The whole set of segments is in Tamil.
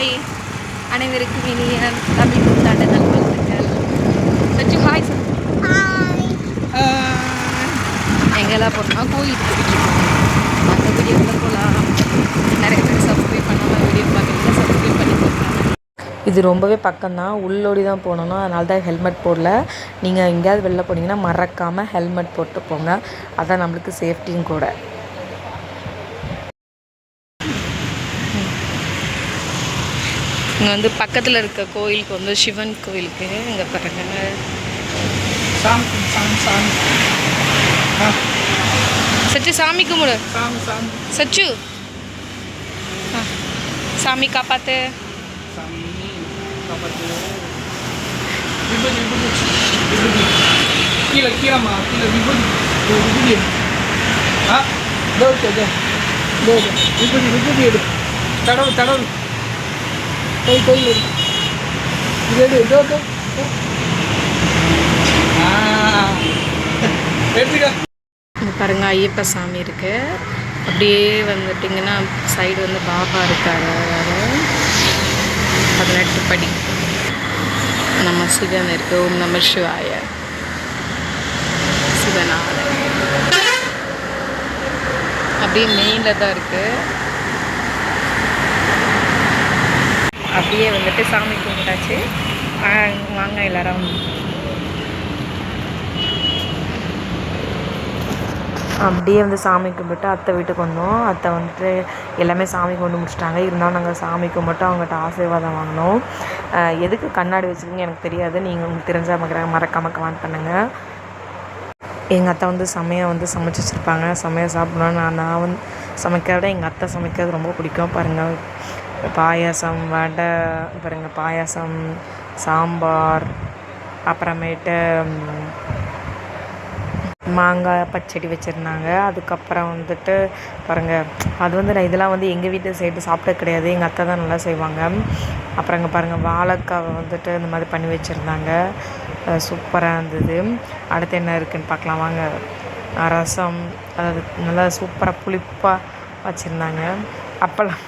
ஹாய், அனைவருக்கும் இனிய தமிழ் புத்தாண்டு நல்வாழ்த்துக்கள். சச்சு ஹாய் சார். எங்கெல்லாம் போகிறோம்னா கோயிலுக்கு போயிட்டு இருக்கோம். அந்த வீடியோவில் போகலாம். நிறைய பேர் சப்ஸ்கிரைப் பண்ணாமல் வீடியோ பார்க்குறீங்க, சப்ஸ்கிரைப் பண்ணி போகிறாங்க. இது ரொம்பவே பக்கம்தான், உள்ளோடி தான் போகணும். அதனால தான் ஹெல்மெட் போடல. நீங்கள் எங்கேயாவது வெளில போனீங்கன்னா மறக்காமல் ஹெல்மெட் போட்டு போங்க. அதான் நம்மளுக்கு சேஃப்டியும் கூட. இங்கே வந்து பக்கத்தில் இருக்க கோயிலுக்கு வந்து சிவன் கோயிலுக்கு இங்கே பாருங்கள். சச்சு சாமி கும்பிடு. சச்சு சாமி காப்பாத்து. தடவு தடவு கை கையில் இது எடுத்துக்க. இங்கே பாருங்கள் ஐயப்ப சாமி இருக்குது. அப்படியே வந்துட்டிங்கன்னா சைடு வந்து பாபா இருக்காரு. 18 படி நம்ம சிவன் இருக்குது. ஓம் நம சிவாய. சிவனால அப்படியே மெயினில் தான் இருக்குது. அப்படியே வந்துட்டு சாமி கும்பிட்டாச்சு. வாங்க எல்லாரும். அப்படியே வந்து சாமி கும்பிட்டு அத்தை வீட்டுக்கு வந்தோம். அத்தை வந்துட்டு எல்லாமே சாமி கொண்டு முடிச்சிட்டாங்க. இருந்தாலும் நாங்கள் சாமி கும்பிட்டு அவங்ககிட்ட ஆசீர்வாதம் வாங்கினோம். எதுக்கு கண்ணாடி வச்சுருக்கீங்க எனக்கு தெரியாது. நீங்கள் உங்களுக்கு தெரிஞ்சால் மறக்காமல் கமெண்ட் பண்ணுங்கள். எங்கள் அத்தை வந்து செம்மையாக வந்து சமைச்சி வச்சுருப்பாங்க. செம்மையாக சாப்பிடணும். நான் வந்து சமைக்கிறத எங்கள் அத்தை சமைக்கிறது ரொம்ப பிடிக்கும். பாருங்கள், பாயாசம், வடை, பாருங்கள் பாயாசம், சாம்பார், அப்புறமேட்டு மாங்காய் பச்சடி வச்சுருந்தாங்க. அதுக்கப்புறம் வந்துட்டு பாருங்கள், அது வந்து நான் இதெல்லாம் வந்து எங்கள் வீட்டு சைடு சாப்பிட்டது கிடையாது. எங்கள் அத்தை தான் நல்லா செய்வாங்க. அப்புறம் இங்கே பாருங்கள், வாழைக்காவை வந்துட்டு இந்த மாதிரி பண்ணி வச்சுருந்தாங்க. சூப்பராக இருந்தது. அடுத்து என்ன இருக்குதுன்னு பார்க்கலாம் வாங்க. ரசம், அதாவது நல்லா சூப்பராக புளிப்பாக வச்சுருந்தாங்க. அப்பளம்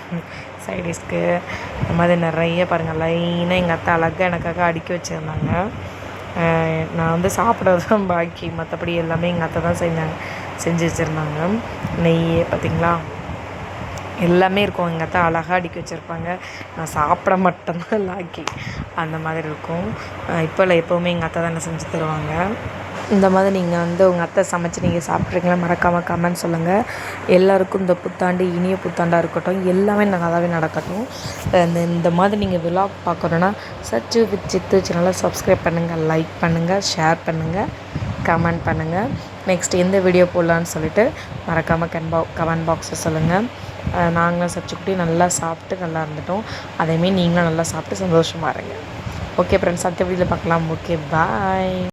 சைடிஷ்க்கு இந்த மாதிரி நிறைய பாருங்கள் லைனாக எங்கள் அத்தை அழகாக எனக்காக அடுக்கி வச்சுருந்தாங்க. நான் வந்து சாப்பிட்றது தான் பாக்கி, மற்றபடி எல்லாமே எங்கள் அத்தை தான் செஞ்சு வச்சுருந்தாங்க. நெய் பார்த்திங்களா, எல்லாமே இருக்கும். எங்கள் அத்தை அழகாக அடுக்கி வச்சுருப்பாங்க. நான் சாப்பிட மட்டும்தான் லாக்கி, அந்த மாதிரி இருக்கும். இப்போ இல்லை, எப்போவுமே எங்கள் அத்தை தான் செஞ்சு தருவாங்க. இந்த மாதிரி நீங்கள் வந்து உங்கள் அத்தை சமைச்சு நீங்கள் சாப்பிட்றீங்களா மறக்காமல் கமெண்ட் சொல்லுங்கள். எல்லாருக்கும் இந்த புத்தாண்டு இனிய புத்தாண்டாக இருக்கட்டும். எல்லாமே நல்லாவே நடக்கட்டும். இந்த மாதிரி நீங்கள் விலாக் பார்க்கணுன்னா சச்சு வித் சித்து சேனலை சப்ஸ்கிரைப் பண்ணுங்கள், லைக் பண்ணுங்கள், ஷேர் பண்ணுங்கள், கமெண்ட் பண்ணுங்கள். நெக்ஸ்ட் எந்த வீடியோ போடலான்னு சொல்லிவிட்டு மறக்காமல் கமெண்ட் பாக்ஸில் சொல்லுங்கள். நாங்களும் சச்சுக்குட்டி நல்லா சாப்பிட்டு நல்லா இருந்துட்டோம். அதேமாரி நீங்களும் நல்லா சாப்பிட்டு சந்தோஷமாக இருங்க. ஓகே ஃப்ரெண்ட்ஸ், அடுத்த வீடியோவில் பார்க்கலாம். ஓகே, பாய்.